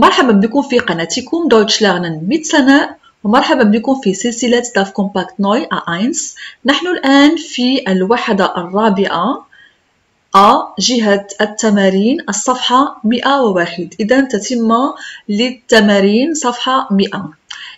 مرحبا بكم في قناتكم Deutsch lernen mit سناء، ومرحبا بكم في سلسلة DAF Compact Neu A1. نحن الآن في الوحدة الرابعة جهة التمارين الصفحة 101. إذا تتمة للتمارين صفحة 100.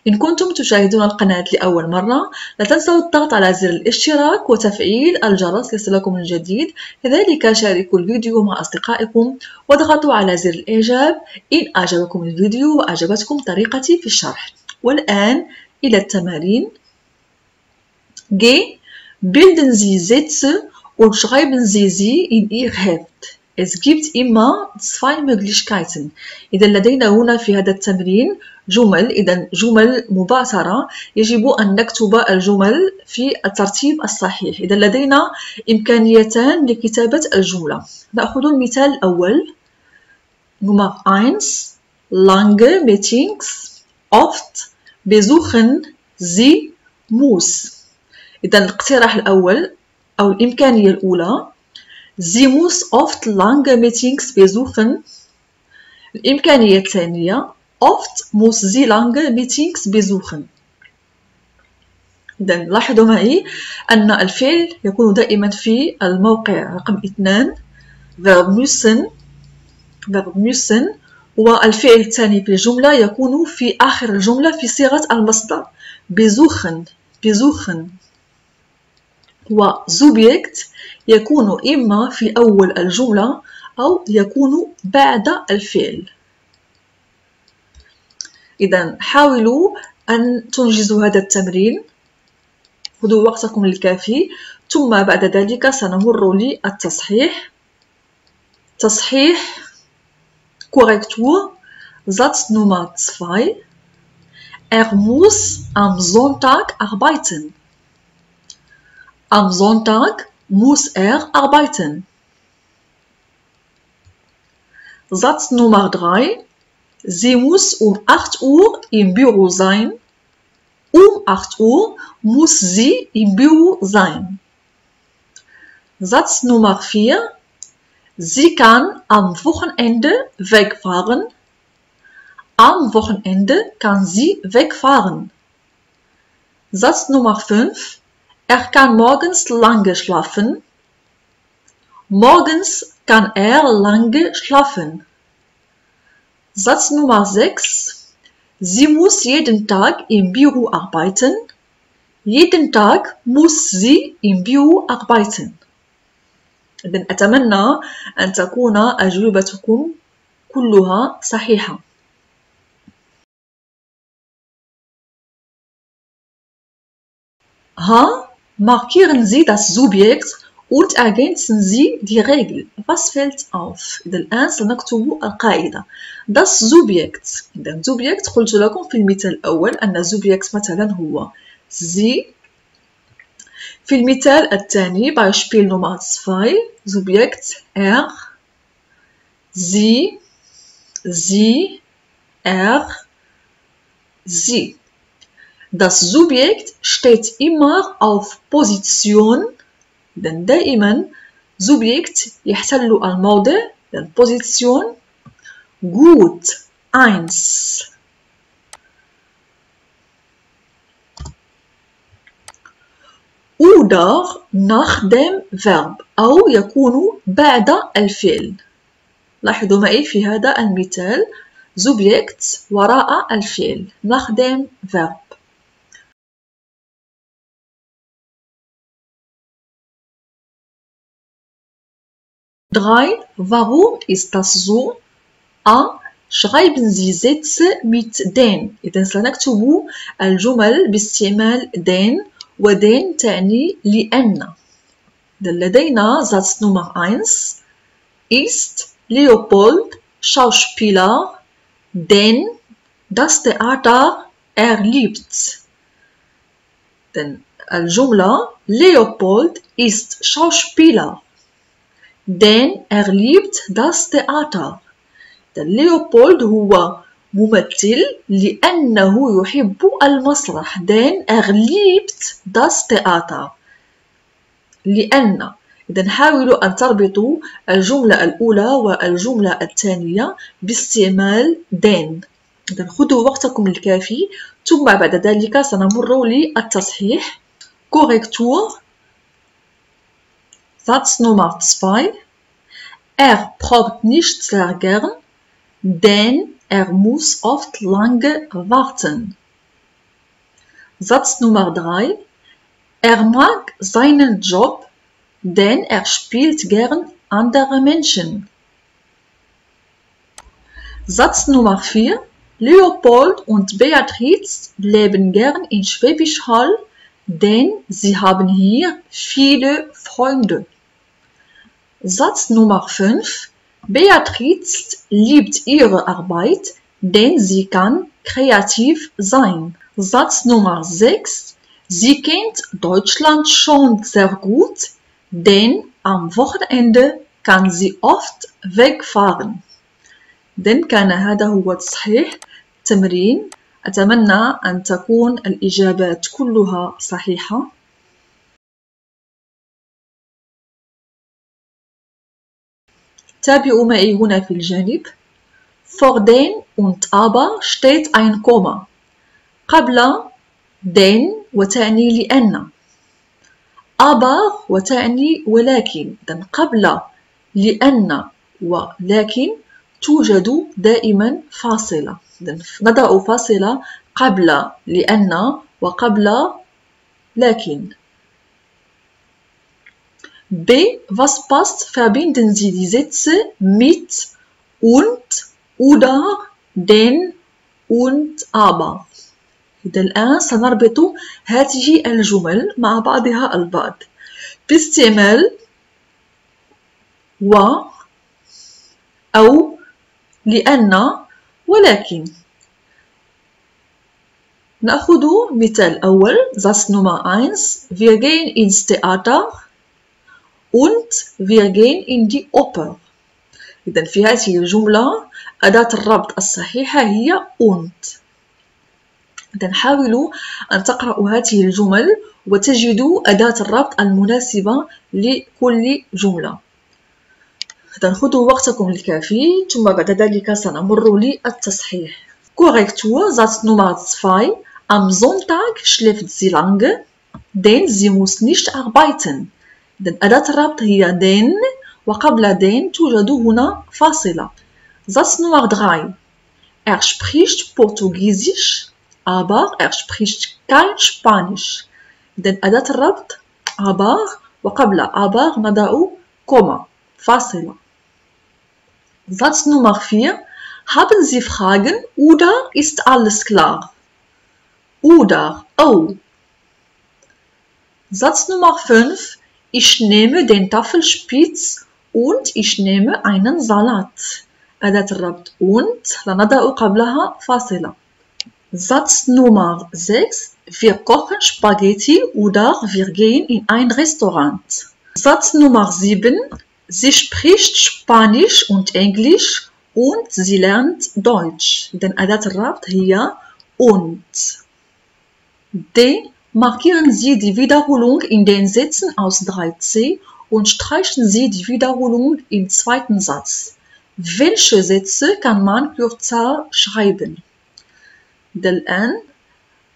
إن كنتم تشاهدون القناة لأول مرة لا تنسوا الضغط على زر الاشتراك وتفعيل الجرس ليصلكم الجديد. كذلك شاركوا الفيديو مع أصدقائكم واضغطوا على زر الإعجاب إن أعجبكم الفيديو وأعجبتكم طريقتي في الشرح. والآن إلى التمارين. Bilden Sie Sätze und schreiben Sie sie in Ihr Heft. Es gibt immer zwei Möglichkeiten. إذا لدينا هنا في هذا التمرين جمل، إذا جمل مباشرة يجب أن نكتب الجمل في الترتيب الصحيح. إذا لدينا إمكانيتان لكتابة الجملة. نأخذ المثال الأول. Nummer 1. Lange Meetings. Oft besuchen Sie muss. إذا الاقتراح الأول أو الإمكانية الأولى Sie muss oft lange Meetings besuchen. الإمكانية الثانية Oft muss sie lange Meetings besuchen. إذا لاحظوا معي أن الفعل يكون دائما في الموقع رقم 2 verb müssen والفعل الثاني في الجملة يكون في آخر الجملة في صيغة المصدر besuchen. وزوبيكت يكون إما في أول الجملة أو يكون بعد الفعل. إذا حاولوا أن تنجزوا هذا التمرين، خذوا وقتكم الكافي، ثم بعد ذلك سنمر للتصحيح. تصحيح Korrektur Satz Nummer 2. Muss am Sonntag arbeiten. Am Sonntag muss arbeiten. Satz Nummer 3. Sie muss um 8 Uhr im Büro sein. Um 8 Uhr muss sie im Büro sein. Satz Nummer 4. Sie kann am Wochenende wegfahren. Am Wochenende kann sie wegfahren. Satz Nummer 5. Kann morgens lange schlafen. Morgens kann lange schlafen. Satz Nummer 6. Sie muss jeden Tag im Büro arbeiten. Jeden Tag muss sie im Büro arbeiten. إذن أتمنى أن تكون أجوبتكم كلها صحيحة. Markieren Sie das Subjekt und ergänzen Sie die Regel. Was fällt auf؟ إذا الآن سنكتب القاعدة. Das Subjekt. إذا Subjekt قلت لكم في المثال الأول أن Subjekt مثلا هو Sie. في المثال الثاني Beispiel Nummer 2 Subjekt Sie, Sie, Sie. Das Subjekt steht immer auf Position. denn دائما Subjekt يحتل الموضع Position gut 1. oder nach dem Verb أو يكون بعد الفعل. لاحظوا معي في هذا المثال Subjekt وراء الفعل nach dem Verb. Warum ist das so? Schreiben Sie Sätze mit den. إذا سنكتب الجمل باستعمال den ودين تعني لأن. لدينا Satz Nummer 1 ist Leopold Schauspieler, denn das Theater liebt. denn الجملة Leopold ist Schauspieler denn liebt das Theater. Leopold هو ممثل لأنه يحب المسرح denn liebt das Theater. لأن إذا حاولوا أن تربطوا الجملة الأولى والجملة الثانية باستعمال den. إذا خذوا وقتكم الكافي، ثم بعد ذلك سنمر للتصحيح. Korrektur. Satz Nummer 2. Braucht nicht sehr gern, denn muss oft lange warten. Satz Nummer 3. Mag seinen Job, denn spielt gern andere Menschen. Satz Nummer 4. Leopold und Beatrice leben gern in Schwäbisch Hall, denn sie haben hier viele Freunde. Satz Nummer 5. Beatrice liebt ihre Arbeit, denn sie kann kreativ sein. Satz Nummer 6. Sie kennt Deutschland schon sehr gut, denn am Wochenende kann sie oft wegfahren. إذن كان هذا هو التصحيح تمرين. أتمنى أن تكون الإجابات كلها صحيحة. تابعوا معي هنا في الجانب. Vor den und aber steht ein Komma. قبل den وتعني لأن. aber وتعني ولكن. إذن قبل لأن ولكن توجد دائما فاصلة. نضع فاصلة قبل لأن وقبل لكن. B. Was passt? Verbinden Sie die Sätze mit und, oder, den und aber. إذا الآن سنربط هذه الجمل مع بعضها البعض باستعمال و أو لأن ولكن. نأخذ مثال أول. Satz Nummer 1. Wir gehen ins Theater und wir gehen in die Oper. إذا في هذه الجملة أداة الربط الصحيحة هي und. إذا حاولوا أن تقرأوا هذه الجمل وتجدوا أداة الربط المناسبة لكل جملة. إذا خذوا وقتكم الكافي، ثم بعد ذلك سنمر للتصحيح. Korrektur. Satz Nummer 2. Am Sonntag schläft sie lange, denn sie muss nicht arbeiten. إذا أداة الربط هي den وقبل den توجد هنا فاصلة. Satz Nummer 3. Spricht Portugiesisch, aber spricht kein Spanisch. إذا أداة الربط aber وقبل aber نضع كوما فاصلة. Satz Nummer 4. Haben Sie Fragen oder ist alles klar? Oder oh. Satz Nummer 5. Ich nehme den Tafelspitz und ich nehme einen Salat. أداة الربط und لا نضع قبلها فاصلة. Satz Nummer 6. Wir kochen Spaghetti oder wir gehen in ein Restaurant. Satz Nummer 7. Sie spricht Spanisch und Englisch und sie lernt Deutsch. Denn أداة الربط هي und. D. Markieren Sie die Wiederholung in den Sätzen aus 3c und streichen Sie die Wiederholung im zweiten Satz. Welche Sätze kann man kürzer schreiben? الآن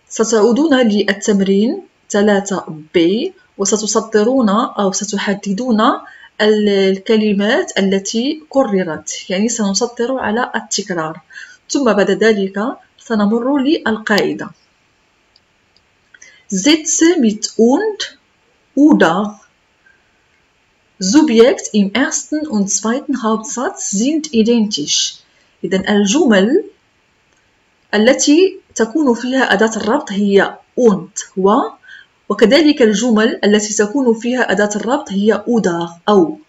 ستعودون للتمرين 3b وستسطرون أو ستحددون الكلمات التي كررت، يعني سنسطر على التكرار، ثم بعد ذلك سنمر للقاعدة. Sätze mit und oder. Subjekt im ersten und zweiten Hauptsatz sind identisch. إذا الجمل التي تكون فيها أداة الربط هي und وكذلك الجمل التي تكون فيها أداة الربط هي oder أو.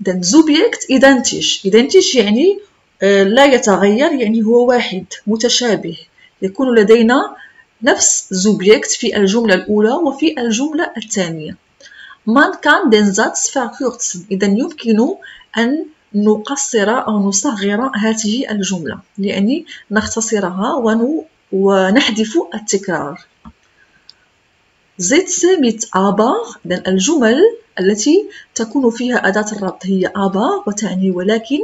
إذا subject identisch يعني لا يتغير، يعني هو واحد متشابه، يكون لدينا نفس subject في الجملة الأولى وفي الجملة الثانية. Man kann den Satz verkürzen. إذا يمكن أن نقصر أو نصغر هذه الجملة، يعني نختصرها ونحذف التكرار. setze mit aber. إذن الجمل التي تكون فيها أداة الربط هي aber وتعني ولكن.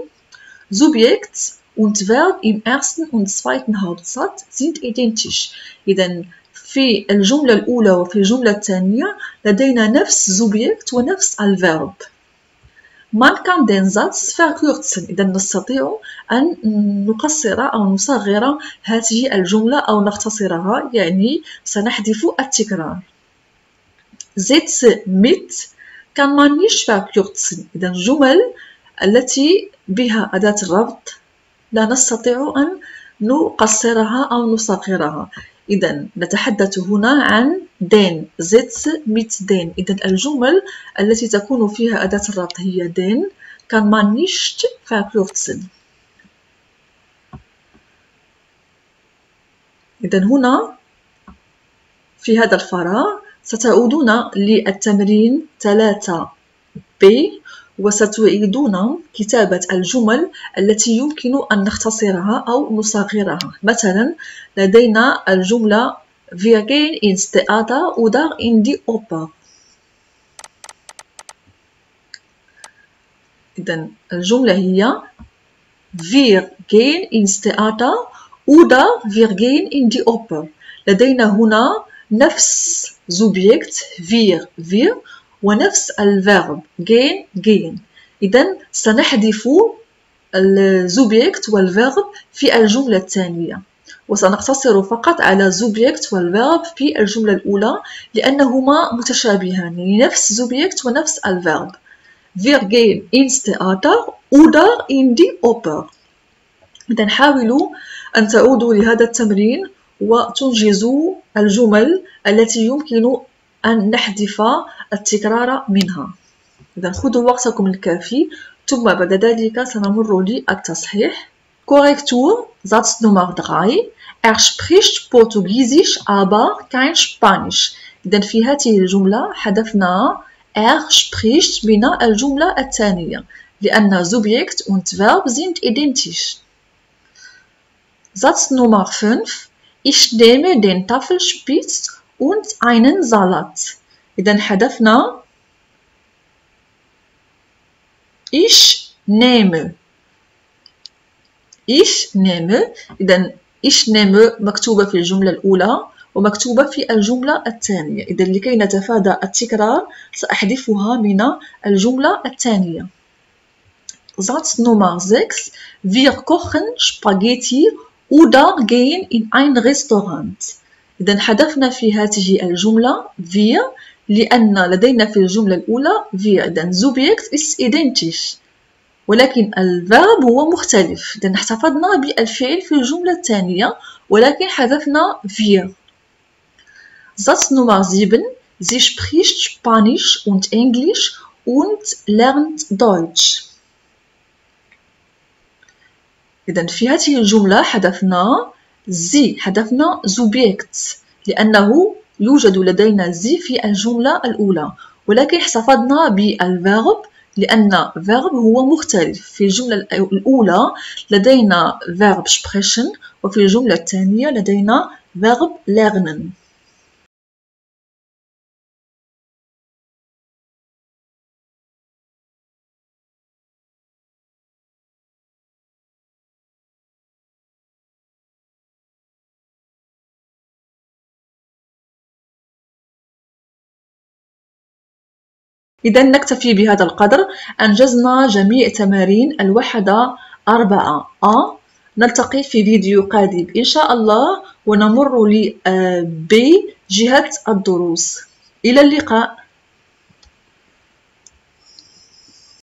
Subjekt und Verb im ersten und zweiten Hauptsatz sind identisch. إذن في الجملة الأولى وفي الجملة الثانية لدينا نفس Subjekt ونفس الverb. Man kann den Satz verkürzen. إذن نستطيع أن نقصر أو نصغر هذه الجملة أو نختصرها، يعني سنحذف التكرار. Sätze mit kann man nicht verkürzen. إذن الجمل التي بها أداة الربط لا نستطيع أن نقصرها أو نصغرها. إذن نتحدث هنا عن den Sätze mit den. إذن الجمل التي تكون فيها أداة الربط هي den kann man nicht verkürzen. إذن هنا في هذا الفراغ ستعودون للتمرين 3B وستعيدون كتابة الجمل التي يمكن أن نختصرها أو نصغرها. مثلا لدينا الجملة Wir gehen ins Theater oder in die Oper. إذن الجملة هي Wir gehen ins Theater oder wir gehen in die Oper. لدينا هنا نفس Subjekt wir ونفس الverb gehen. إذن سنحذف الزوبجكت والverb في الجملة الثانية وسنقتصر فقط على Subjekt والverb في الجملة الأولى لأنهما متشابهان، يعني نفس Subjekt ونفس الverb. Wir gehen ins Theater oder in die Oper. إذن حاولوا أن تعودوا لهذا التمرين وتنجزوا الجمل التي يمكن أن نحذف التكرار منها. إذن خذوا وقتكم الكافي ثم بعد ذلك سنمر للتصحيح. Korrektur, Satz Nummer 3. Er spricht Portugiesisch aber kein Spanisch. إذن في هذه الجملة حذفنا er spricht من الجملة الثانية لأن Subjekt und Verb sind identisch. Satz Nummer 5. Ich nehme den Tafelspitz und einen Salat. إذن حذفنا ich nehme. إذن ich nehme مكتوبة في الجملة الأولى ومكتوبة في الجملة الثانية. إذن لكي نتفادى التكرار سأحذفها من الجملة الثانية. Satz Nummer 6. Wir kochen Spaghetti oder gehen in ein Restaurant. إذن حذفنا في هذه الجملة wir لأن لدينا في الجملة الأولى wir. إذن Subjekt ist identisch ولكن الverb هو مختلف. إذن احتفظنا بالفعل في الجملة الثانية ولكن حذفنا wir. Satz Nummer 7. Sie spricht Spanisch und Englisch und lernt Deutsch. إذن في هذه الجملة حذفنا Subjekt لأنه يوجد لدينا في الجملة الأولى ولكن احتفظنا بالverb لأن verb هو مختلف. في الجملة الأولى لدينا verb sprechen وفي الجملة الثانية لدينا verb lernen. إذا نكتفي بهذا القدر. أنجزنا جميع تمارين الوحدة 4A. نلتقي في فيديو قادم إن شاء الله ونمر ل B جهة الدروس. إلى اللقاء.